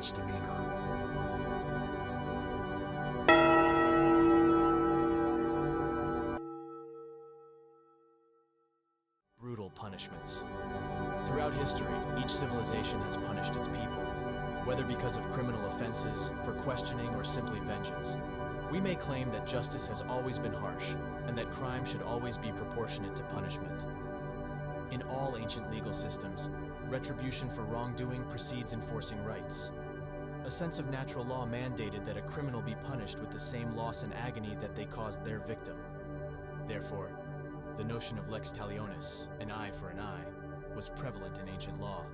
misdemeanor. Brutal punishments. Throughout history, each civilization has punished its people, whether because of criminal offenses, for questioning, or simply vengeance. We may claim that justice has always been harsh, and that crime should always be proportionate to punishment. In all ancient legal systems, retribution for wrongdoing precedes enforcing rights. A sense of natural law mandated that a criminal be punished with the same loss and agony that they caused their victim. Therefore, the notion of lex talionis, an eye for an eye, was prevalent in ancient law.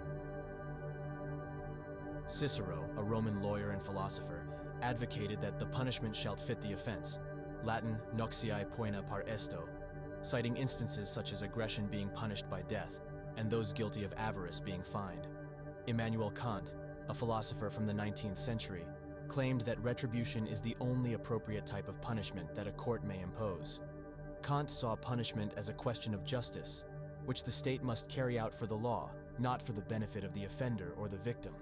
Cicero, a Roman lawyer and philosopher, advocated that the punishment shall fit the offense, Latin noxiae poena par esto, citing instances such as aggression being punished by death, and those guilty of avarice being fined. Immanuel Kant, a philosopher from the 19th century, claimed that retribution is the only appropriate type of punishment that a court may impose. Kant saw punishment as a question of justice, which the state must carry out for the law, not for the benefit of the offender or the victim.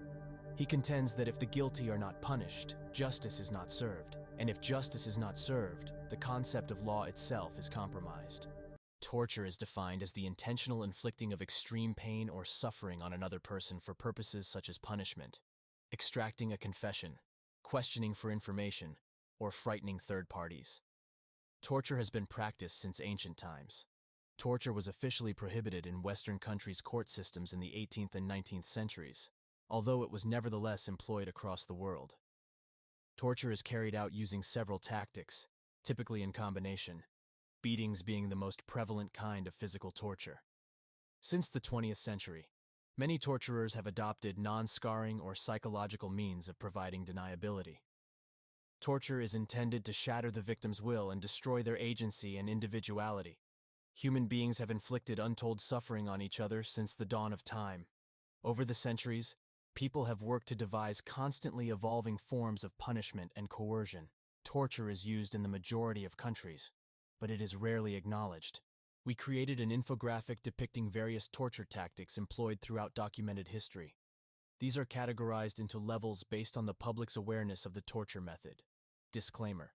He contends that if the guilty are not punished, justice is not served, and if justice is not served, the concept of law itself is compromised. Torture is defined as the intentional inflicting of extreme pain or suffering on another person for purposes such as punishment, extracting a confession, questioning for information, or frightening third parties. Torture has been practiced since ancient times. Torture was officially prohibited in Western countries' court systems in the 18th and 19th centuries, although it was nevertheless employed across the world. Torture is carried out using several tactics, typically in combination, beatings being the most prevalent kind of physical torture. Since the 20th century, many torturers have adopted non-scarring or psychological means of providing deniability. Torture is intended to shatter the victim's will and destroy their agency and individuality. Human beings have inflicted untold suffering on each other since the dawn of time. Over the centuries, people have worked to devise constantly evolving forms of punishment and coercion. Torture is used in the majority of countries, but it is rarely acknowledged. We created an infographic depicting various torture tactics employed throughout documented history. These are categorized into levels based on the public's awareness of the torture method. Disclaimer: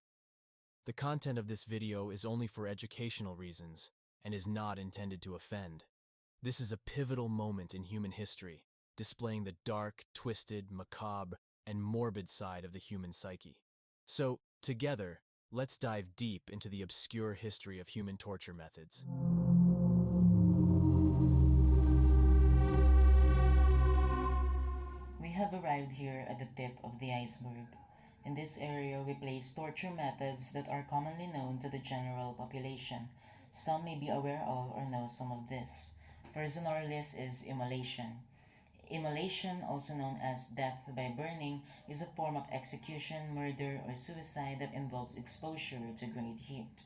the content of this video is only for educational reasons and is not intended to offend. This is a pivotal moment in human history, displaying the dark, twisted, macabre, and morbid side of the human psyche. So, together, let's dive deep into the obscure history of human torture methods. We have arrived here at the tip of the iceberg. In this area, we place torture methods that are commonly known to the general population. Some may be aware of or know some of this. First on our list is immolation. Immolation, also known as death by burning, is a form of execution, murder, or suicide that involves exposure to great heat.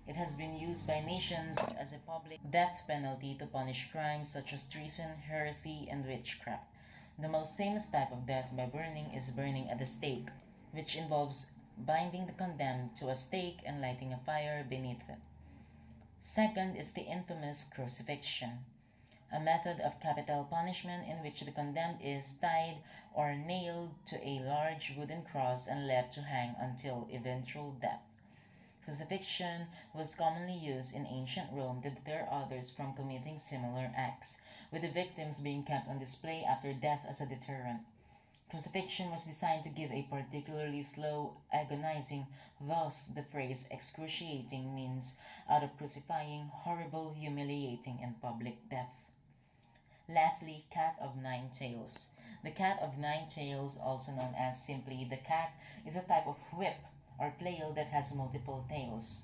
It has been used by nations as a public death penalty to punish crimes such as treason, heresy, and witchcraft. The most famous type of death by burning is burning at the stake, which involves binding the condemned to a stake and lighting a fire beneath it. Second is the infamous crucifixion, a method of capital punishment in which the condemned is tied or nailed to a large wooden cross and left to hang until eventual death. Crucifixion was commonly used in ancient Rome to deter others from committing similar acts, with the victims being kept on display after death as a deterrent. Crucifixion was designed to give a particularly slow, agonizing, thus the phrase excruciating means out of crucifying, horrible, humiliating, and public death. Lastly, cat of nine tails. The cat of nine tails, also known as simply the cat, is a type of whip or flail that has multiple tails.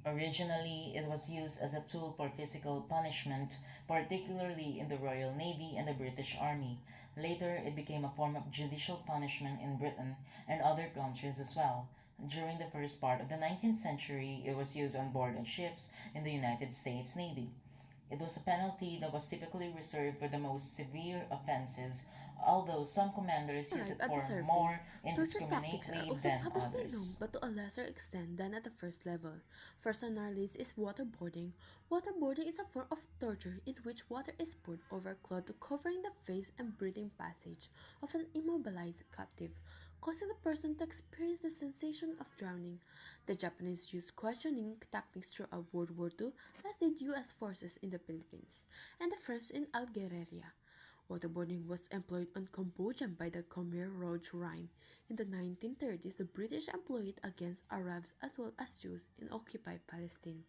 Originally, it was used as a tool for physical punishment, particularly in the Royal Navy and the British Army. Later, it became a form of judicial punishment in Britain and other countries as well. During the first part of the 19th century, it was used on board ships in the United States Navy. It was a penalty that was typically reserved for the most severe offenses although some commanders use Arrive it at the for surface, more torture tactics are indiscriminately also than publicly known others. but to a lesser extent than at the first level. First on our list is waterboarding. Waterboarding is a form of torture in which water is poured over a cloth to covering the face and breathing passage of an immobilized captive, causing the person to experience the sensation of drowning. The Japanese used questioning tactics throughout World War II, as did US forces in the Philippines, and the French in Algeria. Waterboarding was employed on Cambodian by the Khmer Rouge Rime. In the 1930s, the British employed it against Arabs as well as Jews in occupied Palestine.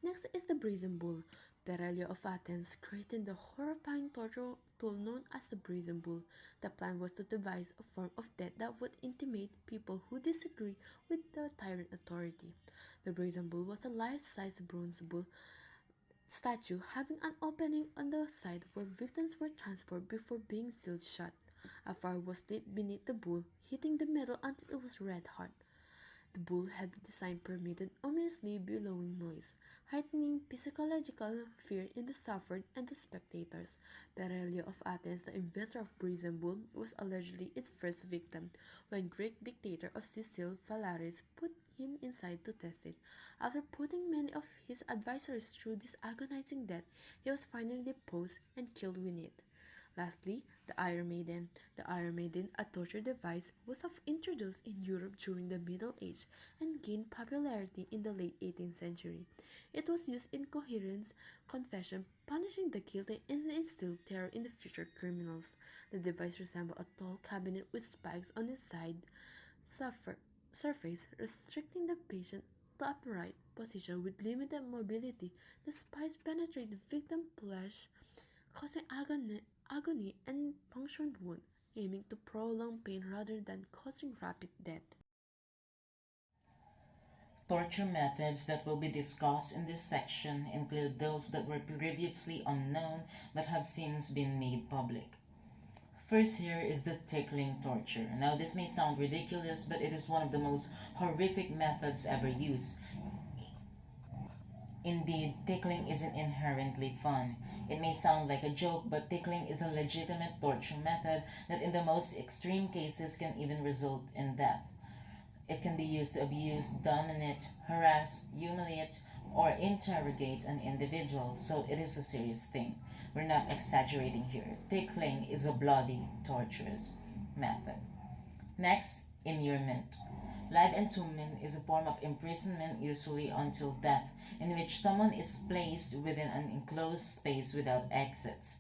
Next is the Brazen Bull. Berellio of Athens created the horrifying torture tool known as the Brazen Bull. The plan was to devise a form of death that would intimidate people who disagree with the tyrant authority. The Brazen Bull was a life-size bronze bull statue having an opening on the side where victims were transported before being sealed shut. A fire was lit beneath the bull, heating the metal until it was red hot. The bullhead design permitted ominously billowing noise, heightening psychological fear in the suffered and the spectators. Berellio of Athens, the inventor of brazen bull, was allegedly its first victim when Greek dictator of Sicily Phalaris put him inside to test it. After putting many of his advisors through this agonizing death, he was finally deposed and killed with it. Lastly, the Iron Maiden. The Iron Maiden, a torture device, was introduced in Europe during the Middle Age and gained popularity in the late 18th century. It was used in coherence, confession, punishing the guilty, and instilled terror in the future criminals. The device resembled a tall cabinet with spikes on its side suffer- surface, restricting the patient to upright position with limited mobility. The spikes penetrate the victim's flesh, causing agony and punctured wound, aiming to prolong pain rather than causing rapid death. Torture methods that will be discussed in this section include those that were previously unknown but have since been made public. First, here is the tickling torture. Now, this may sound ridiculous, but it is one of the most horrific methods ever used. Indeed, tickling isn't inherently fun. It may sound like a joke, but tickling is a legitimate torture method that, in the most extreme cases, can even result in death. It can be used to abuse, dominate, harass, humiliate, or interrogate an individual, so it is a serious thing. We're not exaggerating here. Tickling is a bloody, torturous method. Next, immurement. Live entombment is a form of imprisonment, usually until death, in which someone is placed within an enclosed space without exits.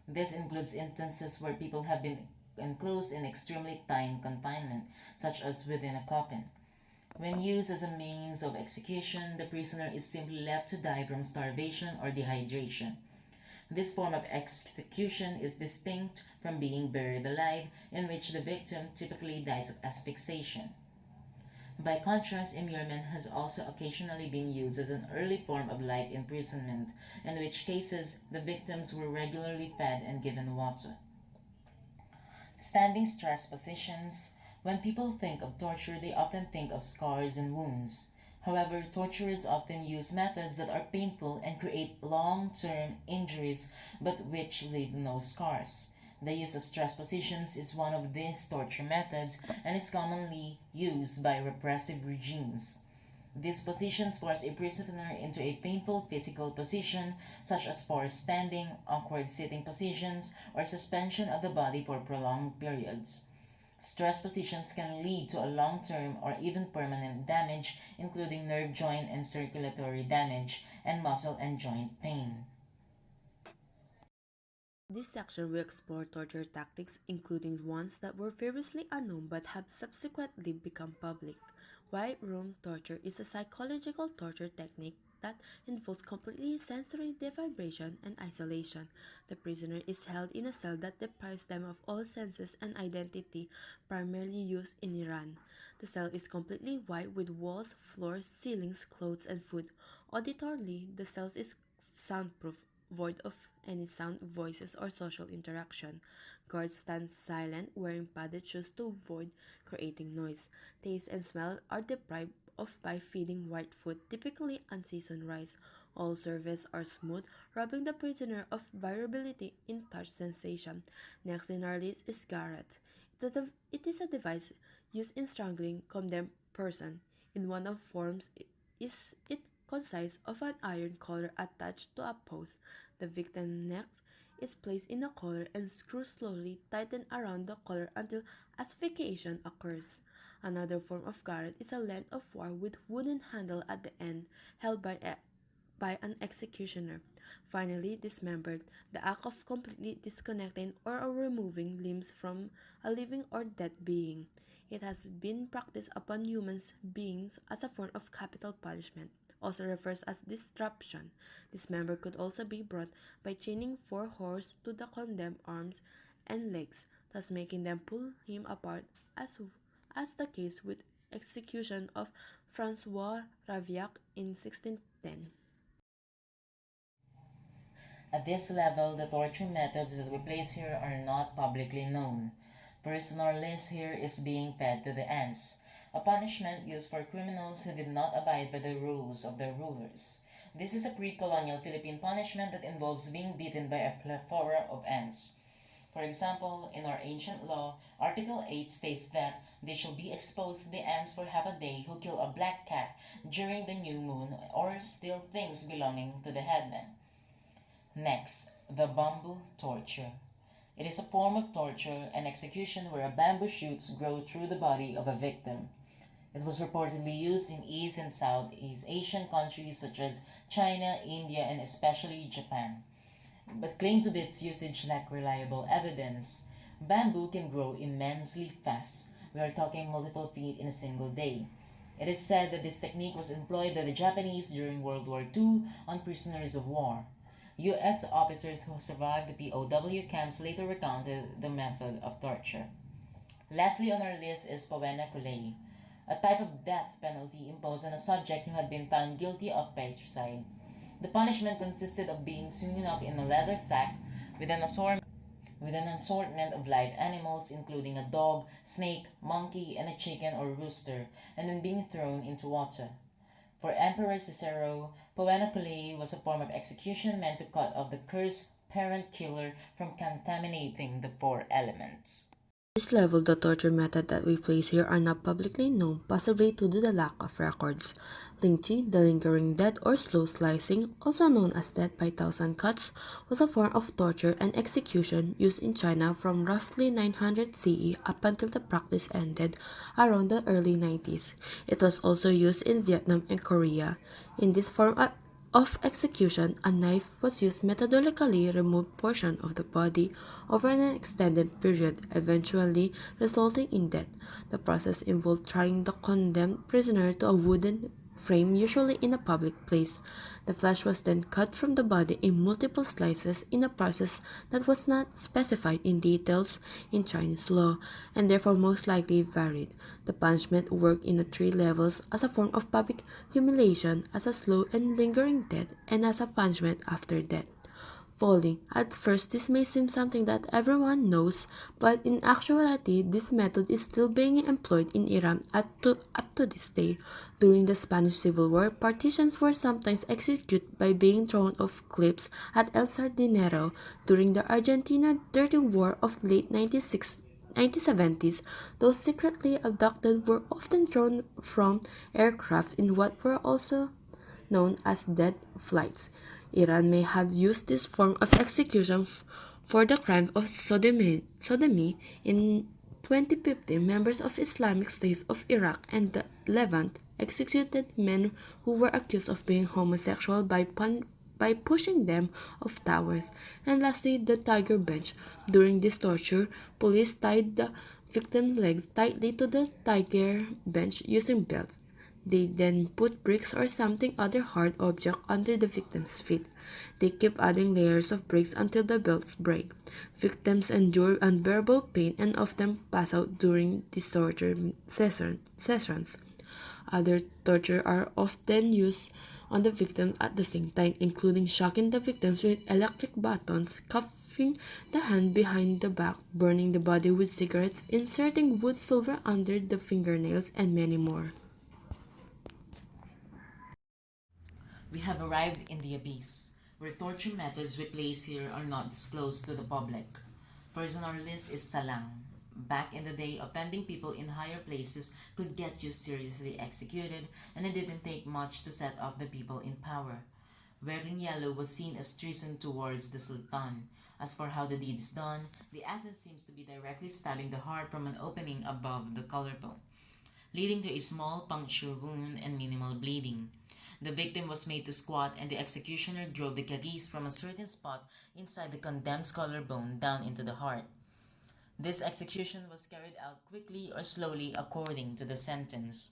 This includes instances where people have been enclosed in extremely tight confinement, such as within a coffin. When used as a means of execution, the prisoner is simply left to die from starvation or dehydration. This form of execution is distinct from being buried alive, in which the victim typically dies of asphyxiation. By contrast, immurement has also occasionally been used as an early form of life imprisonment, in which cases the victims were regularly fed and given water. Standing stress positions. When people think of torture, they often think of scars and wounds. However, torturers often use methods that are painful and create long term injuries but which leave no scars. The use of stress positions is one of these torture methods and is commonly used by repressive regimes. These positions force a prisoner into a painful physical position, such as forced standing, awkward sitting positions, or suspension of the body for prolonged periods. Stress positions can lead to a long term or even permanent damage, including nerve joint and circulatory damage, and muscle and joint pain. This section will explore torture tactics, including ones that were previously unknown but have subsequently become public. White room torture is a psychological torture technique that involves completely sensory deprivation and isolation. The prisoner is held in a cell that deprives them of all senses and identity, primarily used in Iran. The cell is completely white with walls, floors, ceilings, clothes, and food. Auditorily, the cell is soundproof, void of any sound, voices, or social interaction. Guards stand silent, wearing padded shoes to avoid creating noise. Taste and smell are deprived of by feeding white food, typically unseasoned rice. All surfaces are smooth, robbing the prisoner of variability in touch sensation. Next in our list is garrote. It is a device used in strangling condemned person. In one of forms, it consists of an iron collar attached to a post. The victim's neck is placed in a collar and screws slowly tightened around the collar until asphyxiation occurs. Another form of garrote is a length of wire with wooden handle at the end, held by an executioner. Finally, dismembered, the act of completely disconnecting or removing limbs from a living or dead being. It has been practiced upon human beings as a form of capital punishment, also refers as disruption. Dismember could also be brought by chaining four horses to the condemned arms and legs, thus making them pull him apart, as the case with execution of Francois Ravaillac in 1610. At this level, the torture methods that we place here are not publicly known. First on our list here is being fed to the ants, a punishment used for criminals who did not abide by the rules of their rulers. This is a pre-colonial Philippine punishment that involves being beaten by a plethora of ants. For example, in our ancient law, Article 8 states that they shall be exposed to the ants for half a day who kill a black cat during the new moon or steal things belonging to the headman. Next, the bamboo torture. It is a form of torture and execution where a bamboo shoots grow through the body of a victim. It was reportedly used in East and Southeast Asian countries such as China, India, and especially Japan. But claims of its usage lack reliable evidence. Bamboo can grow immensely fast. We are talking multiple feet in a single day. It is said that this technique was employed by the Japanese during World War II on prisoners of war. U.S. officers who survived the POW camps later recounted the method of torture. Lastly on our list is poena culei, a type of death penalty imposed on a subject who had been found guilty of patricide. The punishment consisted of being sewn up in a leather sack with an assortment of live animals including a dog, snake, monkey, and a chicken or rooster, and then being thrown into water. For Emperor Cicero, poena culei was a form of execution meant to cut off the cursed parent killer from contaminating the four elements. This level, the torture method that we place here are not publicly known, possibly due to the lack of records. Lynching, the lingering death or slow slicing, also known as death by thousand cuts, was a form of torture and execution used in China from roughly 900 CE up until the practice ended around the early 90s. It was also used in Vietnam and Korea. In this form of execution, a knife was used methodically remove portion of the body over an extended period, eventually resulting in death. The process involved tying the condemned prisoner to a wooden frame, usually in a public place. The flesh was then cut from the body in multiple slices in a process that was not specified in details in Chinese law, and therefore most likely varied. The punishment worked in the three levels as a form of public humiliation, as a slow and lingering death, and as a punishment after death. Falling. At first, this may seem something that everyone knows, but in actuality, this method is still being employed in Iran up to this day. During the Spanish Civil War, partitions were sometimes executed by being thrown off cliffs at El Sardinero. During the Argentina Dirty War of late 1970s, those secretly abducted were often thrown from aircraft in what were also known as dead flights. Iran may have used this form of execution for the crime of sodomy. In 2015, members of Islamic State of Iraq and the Levant executed men who were accused of being homosexual by pushing them off towers. And lastly, the tiger bench. During this torture, police tied the victim's legs tightly to the tiger bench using belts. They then put bricks or something other hard object under the victim's feet. They keep adding layers of bricks until the belts break. Victims endure unbearable pain and often pass out during these torture sessions. Other torture are often used on the victim at the same time, including shocking the victims with electric buttons, cuffing the hand behind the back, burning the body with cigarettes, inserting wood silver under the fingernails, and many more. We have arrived in the abyss, where torture methods we place here are not disclosed to the public. First on our list is salang. Back in the day, offending people in higher places could get you seriously executed, and it didn't take much to set off the people in power. Wearing yellow was seen as treason towards the Sultan. As for how the deed is done, the essence seems to be directly stabbing the heart from an opening above the collarbone, leading to a small puncture wound and minimal bleeding. The victim was made to squat, and the executioner drove the kagis from a certain spot inside the condemned's collarbone down into the heart. This execution was carried out quickly or slowly according to the sentence.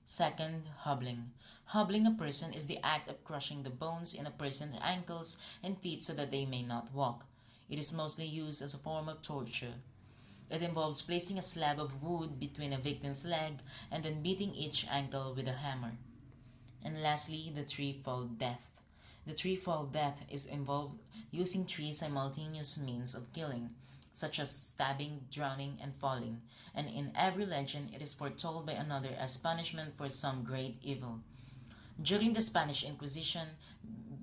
Second, hobbling. Hobbling a person is the act of crushing the bones in a person's ankles and feet so that they may not walk. It is mostly used as a form of torture. It involves placing a slab of wood between a victim's leg and then beating each ankle with a hammer. And lastly, the threefold death. The threefold death is involved using three simultaneous means of killing, such as stabbing, drowning, and falling, and in every legend it is foretold by another as punishment for some great evil. During the Spanish Inquisition,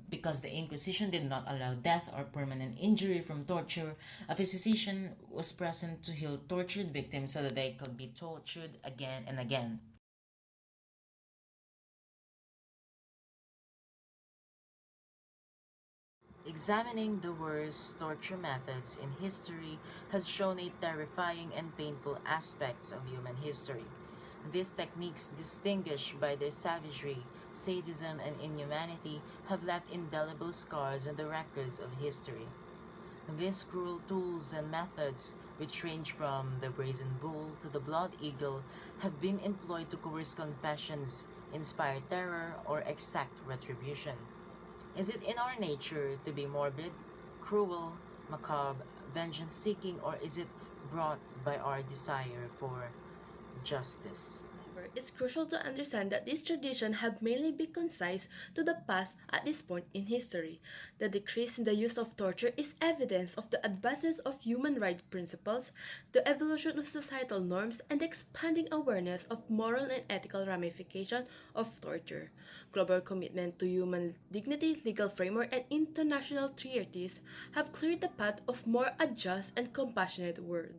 because the Inquisition did not allow death or permanent injury from torture, a physician was present to heal tortured victims so that they could be tortured again and again. Examining the worst torture methods in history has shown a terrifying and painful aspects of human history. These techniques, distinguished by their savagery, sadism, and inhumanity, have left indelible scars on the records of history. These cruel tools and methods, which range from the brazen bull to the blood eagle, have been employed to coerce confessions, inspire terror, or exact retribution. Is it in our nature to be morbid, cruel, macabre, vengeance seeking, or is it brought by our desire for justice? However, it's crucial to understand that these traditions have mainly been concise to the past at this point in history. The decrease in the use of torture is evidence of the advancements of human rights principles, the evolution of societal norms, and the expanding awareness of moral and ethical ramifications of torture. Global commitment to human dignity, legal framework, and international treaties have cleared the path of more a just and compassionate world.